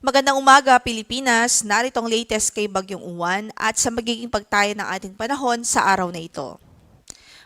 Magandang umaga, Pilipinas. Narito ang latest kay Bagyong Uwan at sa magiging pagtayo ng ating panahon sa araw na ito.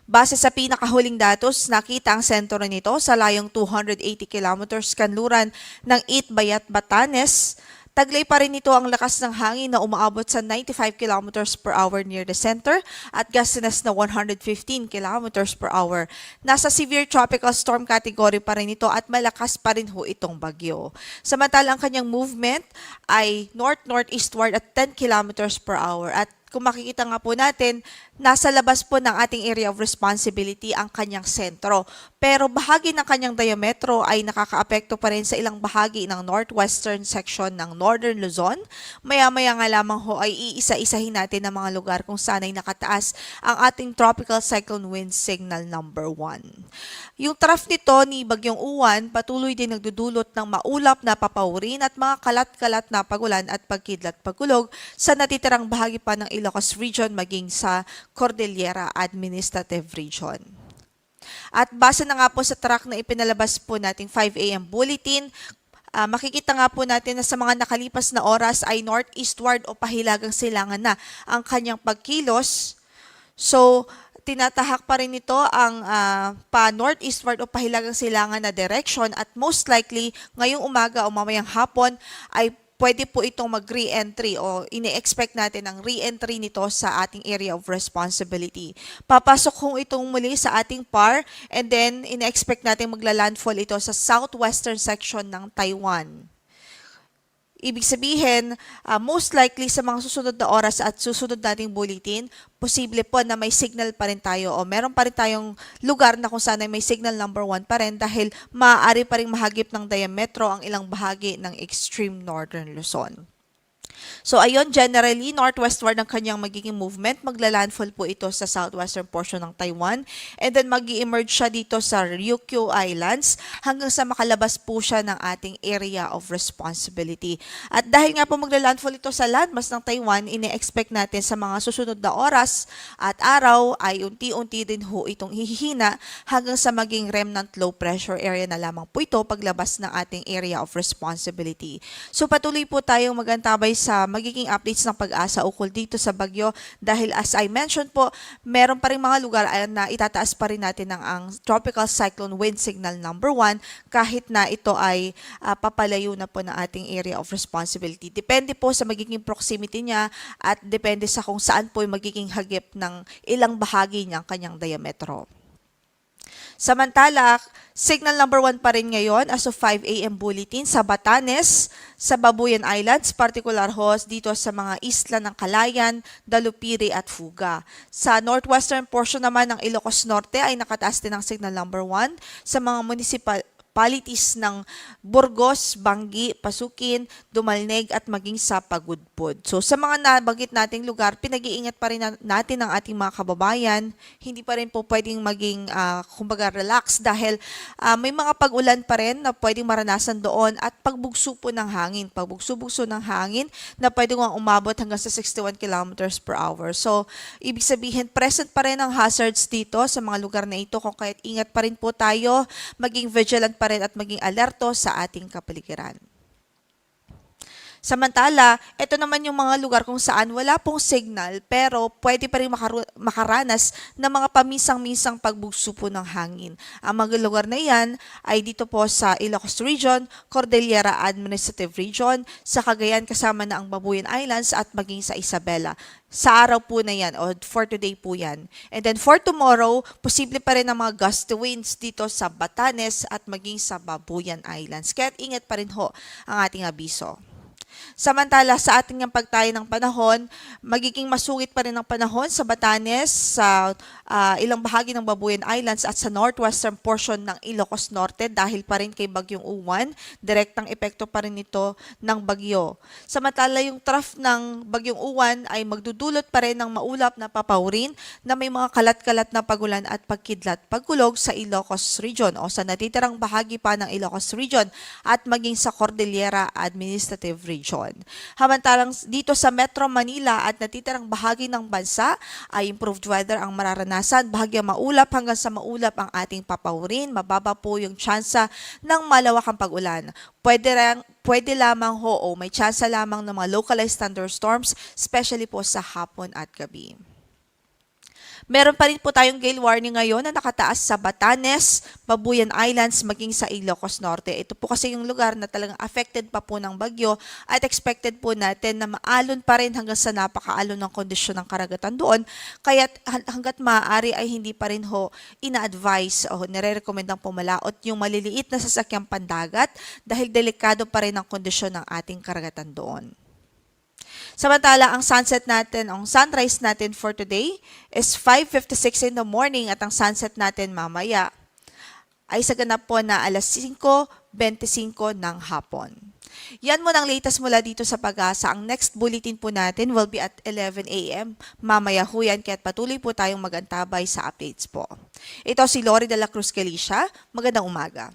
Base sa pinakahuling datos, nakita ang sentro nito sa layong 280 kilometers kanluran ng Itbayat, Batanes. Taglay pa rin ito ang lakas ng hangin na umaabot sa 95 kilometers per hour near the center at gustiness na 115 kilometers per hour. Nasa severe tropical storm category pa rin ito at malakas pa rin ho itong bagyo. Samantala ang kanyang movement ay north-northeastward at 10 kilometers per hour at kung makikita nga po natin, nasa labas po ng ating area of responsibility ang kanyang sentro. Pero bahagi ng kanyang diametro ay nakakaapekto pa rin sa ilang bahagi ng northwestern section ng Northern Luzon. Maya-maya nga lamang ho ay iisa-isahin natin ang mga lugar kung saan ay nakataas ang ating tropical cyclone wind signal number 1. Yung trough nito ni Bagyong Uwan patuloy din nagdudulot ng maulap na papawrin at mga kalat-kalat na pagulan at pagkidlat-pagulog sa natitirang bahagi pa ng Ilocos Region maging sa Cordillera Administrative Region. At base na nga po sa track na ipinalabas po nating 5 a.m. bulletin, makikita nga po natin na sa mga nakalipas na oras ay northeastward o pahilagang silangan na ang kanyang pagkilos. So, tinatahak pa rin ito ang pa-northeastward o pahilagang silangan na direction at most likely ngayong umaga o mamayang hapon ay pwede po itong mag-re-entry o ine-expect natin ang re-entry nito sa ating area of responsibility. Papasok kung itong muli sa ating PAR and then ine-expect natin magla-landfall ito sa southwestern section ng Taiwan. Ibig sabihin, most likely sa mga susunod na oras at susunod nating bulletin, posible po na may signal pa rin tayo o meron pa rin tayong lugar na kung saan ay may signal number 1 pa rin dahil maaari pa rin mahagip ng diametro ang ilang bahagi ng extreme northern Luzon. So ayun, generally, northwestward ang kanyang magiging movement. Magla-landfall po ito sa southwestern portion ng Taiwan. And then mag-emerge siya dito sa Ryukyu Islands hanggang sa makalabas po siya ng ating area of responsibility. At dahil nga po magla-landfall ito sa landmass ng Taiwan, ine-expect natin sa mga susunod na oras at araw ay unti-unti din ho itong hihina hanggang sa maging remnant low pressure area na lamang po ito paglabas ng ating area of responsibility. So patuloy po tayong magantabay sa magiging updates ng pag-asa ukol dito sa bagyo dahil as I mentioned po, meron pa rin mga lugar na itataas pa rin natin ang tropical cyclone wind signal number 1 kahit na ito ay papalayo na po ng ating area of responsibility. Depende po sa magiging proximity niya at depende sa kung saan po yung magiging hagip ng ilang bahagi niyang kanyang diametro. Samantala, signal number 1 pa rin ngayon as of 5 a.m. bulletin sa Batanes, sa Babuyan Islands, particular host dito sa mga isla ng Calayan, Dalupiri at Fuga. Sa northwestern portion naman ng Ilocos Norte ay nakataas din ang signal number 1 sa mga municipalities ng Burgos, Bangi, Pasukin, Dumalneg at maging sa Pagudpud. So sa mga nabanggit nating lugar, pinag-iingat pa rin natin ang ating mga kababayan. Hindi pa rin po pwedeng maging kumbaga relax dahil may mga pag-ulan pa rin na pwedeng maranasan doon at pagbugso po ng hangin. Pagbugso-bugso ng hangin na pwedeng umabot hanggang sa 61 kilometers per hour. So ibig sabihin, present pa rin ang hazards dito sa mga lugar na ito kung kaya't ingat pa rin po tayo, maging vigilant pa rin at maging alerto sa ating kapaligiran. Samantala, ito naman yung mga lugar kung saan wala pong signal pero pwede pa rin makaranas ng mga paminsang-minsang pagbugso po ng hangin. Ang mga lugar na yan ay dito po sa Ilocos Region, Cordillera Administrative Region, sa Cagayan kasama na ang Babuyan Islands at maging sa Isabela. Sa araw po na yan o for today po yan. And then for tomorrow, posible pa rin ang mga gusty winds dito sa Batanes at maging sa Babuyan Islands. Kaya ingat pa rin ho ang ating abiso. Samantala, sa ating pagtayo ng panahon, magiging masugid pa rin ang panahon sa Batanes, sa ilang bahagi ng Babuyan Islands at sa northwestern portion ng Ilocos Norte dahil pa rin kay Bagyong Uwan, direktang epekto pa rin ito ng bagyo. Samantala, yung trough ng Bagyong Uwan ay magdudulot pa rin ng maulap na papawrin na may mga kalat-kalat na pagulan at pagkidlat pagkulog sa Ilocos Region o sa natitirang bahagi pa ng Ilocos Region at maging sa Cordillera Administrative Region. Luzon. Hamantalang dito sa Metro Manila at natitirang bahagi ng bansa ay improved weather ang mararanasan. Bahagyang maulap hanggang sa maulap ang ating papawirin. Mababa po yung tsansa ng malawakang pag-ulan. Pwede lamang may tsansa lamang ng mga localized thunderstorms, especially po sa hapon at gabi. Meron pa rin po tayong gale warning ngayon na nakataas sa Batanes, Babuyan Islands, maging sa Ilocos Norte. Ito po kasi yung lugar na talagang affected pa po ng bagyo at expected po natin na maalon pa rin hanggang sa napakaalon ng kondisyon ng karagatan doon. Kaya hanggat maaari ay hindi pa rin ina-advise o nire-recommend ang pumalaot yung maliliit na sasakyang pandagat dahil delikado pa rin ang kondisyon ng ating karagatan doon. Samantala, ang sunrise natin for today is 5:56 in the morning at ang sunset natin mamaya ay sa ganap po na alas 5:25 ng hapon. Yan mo ng latest mula dito sa Pag-asa. Ang next bulletin po natin will be at 11 a.m. Mamaya ho yan, kaya't patuloy po tayong magantabay sa updates po. Ito si Lori de la Cruz Galicia. Magandang umaga.